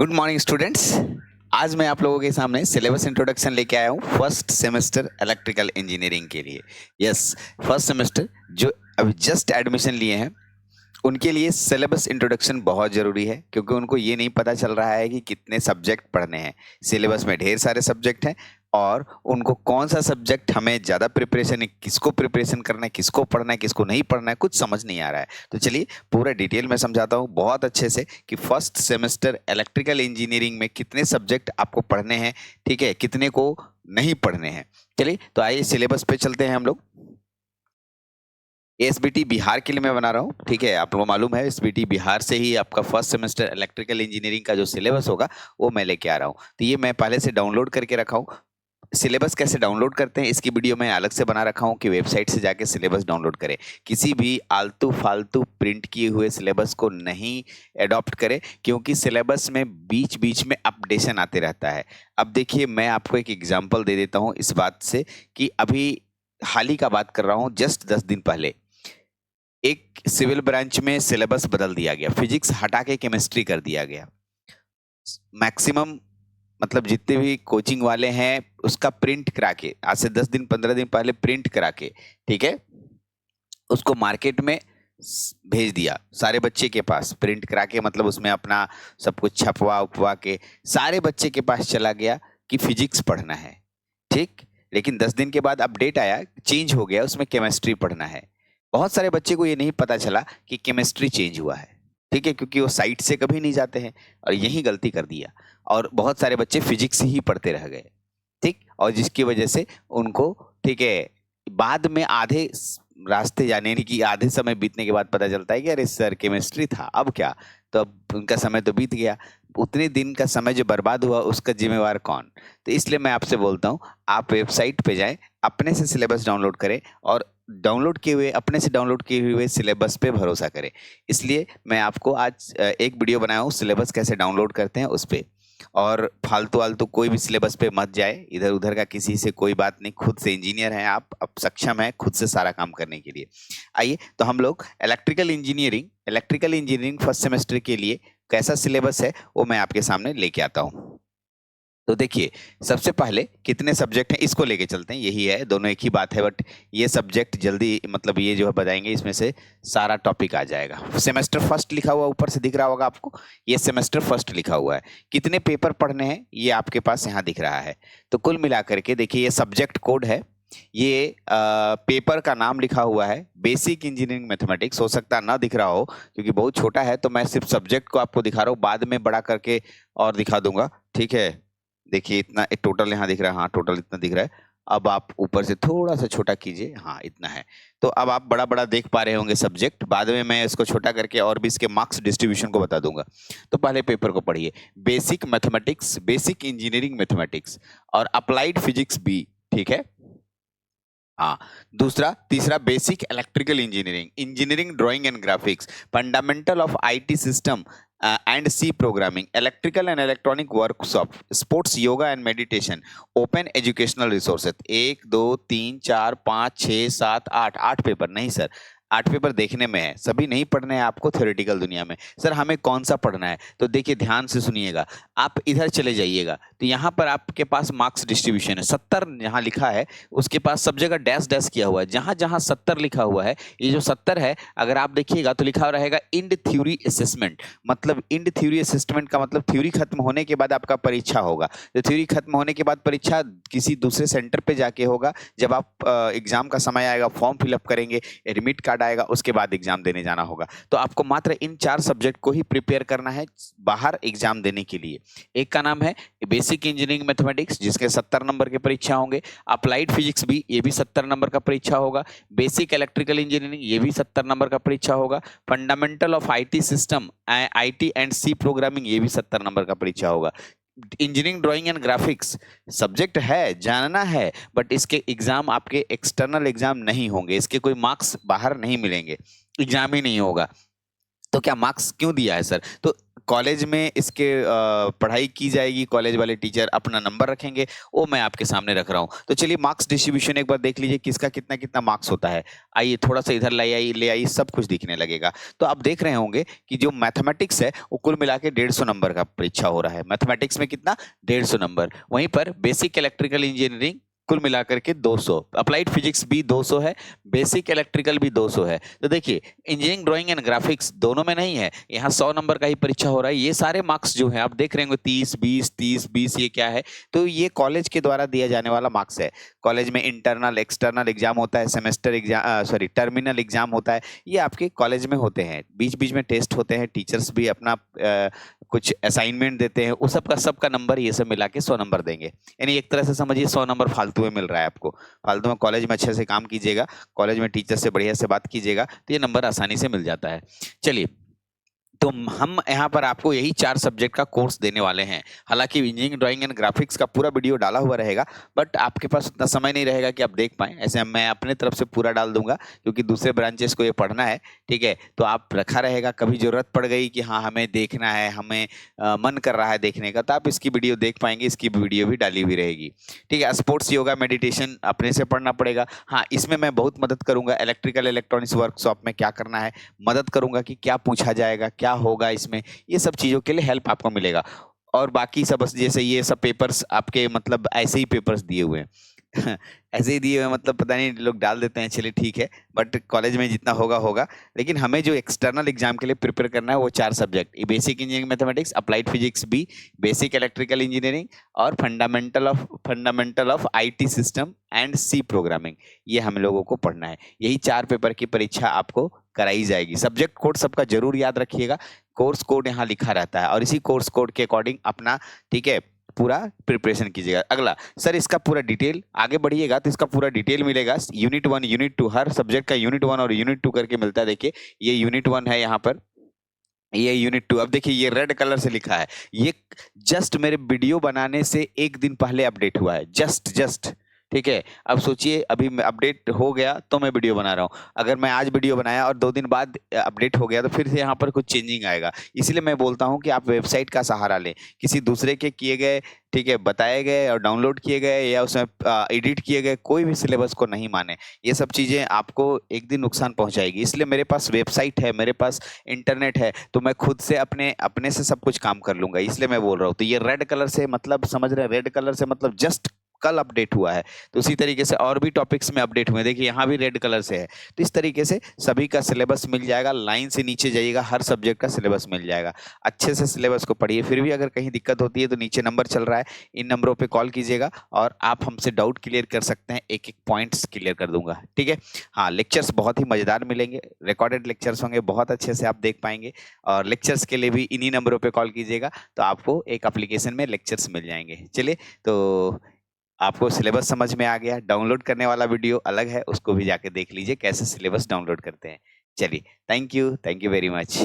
Good morning students. आज मैं आप लोगों के सामने सिलेबस इंट्रोडक्शन लेके आया हूँ फर्स्ट सेमेस्टर इलेक्ट्रिकल इंजीनियरिंग के लिए। यस, फर्स्ट सेमेस्टर जो अभी जस्ट एडमिशन लिए हैं उनके लिए सिलेबस इंट्रोडक्शन बहुत ज़रूरी है, क्योंकि उनको ये नहीं पता चल रहा है कि कितने सब्जेक्ट पढ़ने हैं। सिलेबस में ढेर सारे सब्जेक्ट हैं और उनको कौन सा सब्जेक्ट हमें ज़्यादा प्रिपरेशन है, किसको प्रिपरेशन करना है, किसको पढ़ना है, किसको नहीं पढ़ना है, कुछ समझ नहीं आ रहा है। तो चलिए पूरा डिटेल में समझाता हूँ बहुत अच्छे से कि फर्स्ट सेमेस्टर इलेक्ट्रिकल इंजीनियरिंग में कितने सब्जेक्ट आपको पढ़ने हैं, ठीक है, कितने को नहीं पढ़ने हैं। चलिए तो आइए सिलेबस पे चलते हैं हम लोग। एसबीटी बिहार के लिए मैं बना रहा हूँ, ठीक है, आप लोगों को मालूम है एसबीटी बिहार से ही आपका फर्स्ट सेमेस्टर इलेक्ट्रिकल इंजीनियरिंग का जो सिलेबस होगा वो मैं लेके आ रहा हूँ। तो ये मैं पहले से डाउनलोड करके रखा हूँ। सिलेबस कैसे डाउनलोड करते हैं इसकी वीडियो मैं अलग से बना रखा हूँ कि वेबसाइट से जाके सिलेबस डाउनलोड करें। किसी भी आलतू फालतू प्रिंट किए हुए सिलेबस को नहीं अडॉप्ट करें, क्योंकि सिलेबस में बीच बीच में अपडेशन आते रहता है। अब देखिए मैं आपको एक एग्जांपल दे देता हूँ इस बात से कि अभी हाल ही का बात कर रहा हूँ, जस्ट 10 दिन पहले एक सिविल ब्रांच में सिलेबस बदल दिया गया, फिजिक्स हटा के केमिस्ट्री कर दिया गया। मैक्सिमम मतलब जितने भी कोचिंग वाले हैं उसका प्रिंट करा के आज से 10 दिन 15 दिन पहले प्रिंट करा के, ठीक है, उसको मार्केट में भेज दिया सारे बच्चे के पास। प्रिंट करा के मतलब उसमें अपना सब कुछ छपवा उपवा के सारे बच्चे के पास चला गया कि फिजिक्स पढ़ना है, ठीक। लेकिन 10 दिन के बाद अपडेट आया, चेंज हो गया, उसमें केमिस्ट्री पढ़ना है। बहुत सारे बच्चे को ये नहीं पता चला कि केमिस्ट्री चेंज हुआ है, ठीक है, क्योंकि वो साइट से कभी नहीं जाते हैं और यही गलती कर दिया और बहुत सारे बच्चे फिजिक्स ही पढ़ते रह गए, ठीक। और जिसकी वजह से उनको, ठीक है, बाद में आधे रास्ते जाने की आधे समय बीतने के बाद पता चलता है कि अरे सर केमिस्ट्री था, अब क्या। तो अब उनका समय तो बीत गया, उतने दिन का समय जो बर्बाद हुआ उसका जिम्मेवार कौन। तो इसलिए मैं आपसे बोलता हूँ आप वेबसाइट पे जाएं, अपने से सिलेबस डाउनलोड करें और डाउनलोड किए हुए अपने से डाउनलोड किए हुए सिलेबस पे भरोसा करें। इसलिए मैं आपको आज एक वीडियो बनाया हूँ सिलेबस कैसे डाउनलोड करते हैं उस पे। और फालतू वालतू कोई भी सिलेबस पे मत जाए, इधर उधर का किसी से कोई बात नहीं, खुद से इंजीनियर हैं आप, अब सक्षम है खुद से सारा काम करने के लिए। आइए तो हम लोग इलेक्ट्रिकल इंजीनियरिंग फर्स्ट सेमेस्टर के लिए कैसा सिलेबस है वो मैं आपके सामने लेके आता हूँ। तो देखिए सबसे पहले कितने सब्जेक्ट हैं इसको लेके चलते हैं, यही है, दोनों एक ही बात है, बट ये सब्जेक्ट जल्दी मतलब ये जो है बताएंगे इसमें से सारा टॉपिक आ जाएगा। सेमेस्टर फर्स्ट लिखा हुआ ऊपर से दिख रहा होगा आपको, ये सेमेस्टर फर्स्ट लिखा हुआ है। कितने पेपर पढ़ने हैं ये आपके पास यहाँ दिख रहा है। तो कुल मिलाकर के देखिए ये सब्जेक्ट कोड है, ये पेपर का नाम लिखा हुआ है बेसिक इंजीनियरिंग मैथमेटिक्स। हो सकता है ना दिख रहा हो क्योंकि बहुत छोटा है, तो मैं सिर्फ सब्जेक्ट को आपको दिखा रहा हूँ, बाद में बड़ा करके और दिखा दूंगा, ठीक है। देखिए इतना एक टोटल यहाँ दिख रहा है, हाँ टोटल इतना दिख रहा है। अब आप ऊपर से थोड़ा सा छोटा कीजिए, हाँ इतना है। तो अब आप बड़ा बड़ा देख पा रहे होंगे सब्जेक्ट, बाद में मैं इसको छोटा करके और भी इसके मार्क्स डिस्ट्रीब्यूशन को बता दूंगा। तो पहले पेपर को पढ़िए, basic mathematics, basic engineering mathematics और अप्लाइड फिजिक्स बी, ठीक है। हाँ, दूसरा तीसरा basic electrical engineering, engineering drawing and graphics, fundamental of IT system and C programming, electrical and electronic workshop, sports yoga and meditation, open educational resources. 1 2 3 4 5 6 7 8, 8 paper नहीं sir, 8 paper देखने में है, सभी नहीं पढ़ने हैं आपको थ्योरेटिकल दुनिया में। सर हमें कौन सा पढ़ना है, तो देखिए ध्यान से सुनिएगा, आप इधर चले जाइएगा तो यहाँ पर आपके पास मार्क्स डिस्ट्रीब्यूशन है, 70 यहाँ लिखा है, उसके पास सब जगह डैश डैश किया हुआ है। जहां जहां 70 लिखा हुआ है, ये जो 70 है अगर आप देखिएगा तो लिखा रहेगा इंड थ्योरी असेसमेंट। मतलब इंड थ्योरी असेसमेंट का मतलब थ्योरी खत्म होने के बाद आपका परीक्षा होगा। तो थ्योरी खत्म होने के बाद परीक्षा किसी दूसरे सेंटर पे जाके होगा, जब आप एग्जाम का समय आएगा फॉर्म फिलअप करेंगे, एडमिट कार्ड आएगा, उसके बाद एग्जाम देने जाना होगा। तो आपको मात्र इन 4 सब्जेक्ट को ही प्रिपेयर करना है बाहर एग्जाम देने के लिए। एक का नाम है बेसिक इंजीनियरिंग मैथमेटिक्स जिसके 70 नंबर के परीक्षा होंगे, अप्लाइड फिजिक्स भी, ये भी 70 नंबर का परीक्षा होगा, बेसिक इलेक्ट्रिकल इंजीनियरिंग ये भी 70 नंबर का परीक्षा होगा, fundamental of IT system IT and C programming ये भी 70 नंबर का परीक्षा होगा। Engineering drawing and graphics subject है, जानना है, बट इसके एग्जाम आपके एक्सटर्नल एग्जाम नहीं होंगे, इसके कोई मार्क्स बाहर नहीं मिलेंगे, एग्जाम ही नहीं होगा। तो क्या मार्क्स क्यों दिया है सर, तो कॉलेज में इसके पढ़ाई की जाएगी, कॉलेज वाले टीचर अपना नंबर रखेंगे, वो मैं आपके सामने रख रहा हूँ। तो चलिए मार्क्स डिस्ट्रीब्यूशन एक बार देख लीजिए किसका कितना-कितना मार्क्स होता है। आइए थोड़ा-सा इधर ले आइए सब कुछ दिखने लगेगा। तो आप देख रहे होंगे कि जो मैथमेटिक्स है वो कुल मिला के 150 नंबर का परीक्षा हो रहा है। मैथमेटिक्स में कितना? 150 नंबर। वहीं पर बेसिक इलेक्ट्रिकल इंजीनियरिंग कुल मिलाकर के 200, अप्लाइड फिजिक्स भी 200 है, बेसिक इलेक्ट्रिकल भी 200 है। तो देखिए इंजीनियरिंग ड्राइंग एंड ग्राफिक्स दोनों में नहीं है, यहाँ 100 नंबर का ही परीक्षा हो रहा है। ये सारे मार्क्स जो है आप देख रहे होंगे 30 20 30 20, ये क्या है? तो ये कॉलेज के द्वारा दिया जाने वाला मार्क्स है। कॉलेज में इंटरनल एक्सटर्नल एग्जाम होता है, semester exam sorry terminal exam होता है, ये आपके कॉलेज में होते हैं। बीच बीच में टेस्ट होते हैं, टीचर्स भी अपना कुछ असाइनमेंट देते हैं, उस सबका नंबर ये सब मिला के 100 नंबर देंगे। यानी एक तरह से समझिए 100 नंबर फालतू में मिल रहा है आपको। फालतू में कॉलेज में अच्छे से काम कीजिएगा, कॉलेज में टीचर से बढ़िया से बात कीजिएगा, तो ये नंबर आसानी से मिल जाता है। चलिए, तो हम यहाँ पर आपको यही 4 सब्जेक्ट का कोर्स देने वाले हैं। हालाँकि इंजीनियरिंग ड्राइंग एंड ग्राफिक्स का पूरा वीडियो डाला हुआ रहेगा, बट आपके पास उतना समय नहीं रहेगा कि आप देख पाएँ। ऐसे मैं अपने तरफ से पूरा डाल दूँगा, क्योंकि दूसरे ब्रांचेस को ये पढ़ना है, ठीक है? तो आप रखा रहेगा, कभी ज़रूरत पड़ गई कि हाँ, हमें देखना है, हमें मन कर रहा है देखने का, तो आप इसकी वीडियो देख पाएँगे, इसकी वीडियो भी डाली हुई रहेगी, ठीक है? स्पोर्ट्स, योगा, मेडिटेशन अपने से पढ़ना पड़ेगा। हाँ, इसमें मैं बहुत मदद करूँगा, इलेक्ट्रिकल इलेक्ट्रॉनिक्स वर्कशॉप में क्या करना है, मदद करूँगा कि क्या पूछा जाएगा, क्या होगा इसमें, ये सब चीज़ों के लिए हेल्प आपको मिलेगा। और बाकी सब जैसे ये सब पेपर्स आपके मतलब ऐसे ही पेपर्स दिए हुए हैं। ऐसे ही दिए हुए हैं, मतलब पता नहीं लोग डाल देते हैं, चलिए ठीक है, बट कॉलेज में जितना होगा होगा। लेकिन हमें जो एक्सटर्नल एग्जाम के लिए प्रिपेयर करना है वो 4 subject, basic engineering mathematics, applied physics B, basic electrical engineering और fundamental of IT system and C programming, ये हम लोगों को पढ़ना है। यही 4 पेपर की परीक्षा आपको कराई जाएगी। सब्जेक्ट कोड सबका जरूर याद रखिएगा, कोर्स कोड यहाँ लिखा रहता है और इसी कोर्स कोड के अकॉर्डिंग अपना, ठीक है, पूरा प्रिपरेशन कीजिएगा। अगला सर, इसका पूरा डिटेल आगे बढ़िएगा तो इसका पूरा डिटेल मिलेगा। यूनिट 1 यूनिट 2, हर सब्जेक्ट का यूनिट 1 और यूनिट 2 करके मिलता है। देखिए ये यूनिट 1 है, यहाँ पर ये यूनिट 2। अब देखिए ये रेड कलर से लिखा है, ये जस्ट मेरे वीडियो बनाने से एक दिन पहले अपडेट हुआ है, जस्ट, ठीक है? अब सोचिए अभी अपडेट हो गया तो मैं वीडियो बना रहा हूँ। अगर मैं आज वीडियो बनाया और 2 दिन बाद अपडेट हो गया तो फिर से यहाँ पर कुछ चेंजिंग आएगा। इसलिए मैं बोलता हूँ कि आप वेबसाइट का सहारा लें, किसी दूसरे के किए गए, ठीक है, बताए गए और डाउनलोड किए गए या उसमें एडिट किए गए कोई भी सिलेबस को नहीं माने। ये सब चीज़ें आपको एक दिन नुकसान पहुंचाएगी। इसलिए मेरे पास वेबसाइट है, मेरे पास इंटरनेट है, तो मैं खुद से अपने से सब कुछ काम कर लूंगा, इसलिए मैं बोल रहा हूँ। तो ये रेड कलर से मतलब समझ रहे हैं, रेड कलर से मतलब जस्ट कल अपडेट हुआ है। तो उसी तरीके से और भी टॉपिक्स में अपडेट हुए, देखिए यहाँ भी रेड कलर से है। तो इस तरीके से सभी का सिलेबस मिल जाएगा, लाइन से नीचे जाइएगा, हर सब्जेक्ट का सिलेबस मिल जाएगा। अच्छे से सिलेबस को पढ़िए। फिर भी अगर कहीं दिक्कत होती है तो नीचे नंबर चल रहा है, इन नंबरों पे कॉल कीजिएगा और आप हमसे डाउट क्लियर कर सकते हैं, एक एक पॉइंट्स क्लियर कर दूंगा, ठीक है? हाँ, लेक्चर्स बहुत ही मजेदार मिलेंगे, रिकॉर्डेड लेक्चर्स होंगे, बहुत अच्छे से आप देख पाएंगे। और लेक्चर्स के लिए भी इन्हीं नंबरों पे कॉल कीजिएगा तो आपको एक एप्लीकेशन में लेक्चर्स मिल जाएंगे। चलिए, तो आपको सिलेबस समझ में आ गया। डाउनलोड करने वाला वीडियो अलग है, उसको भी जाके देख लीजिए कैसे सिलेबस डाउनलोड करते हैं। चलिए, थैंक यू वेरी मच।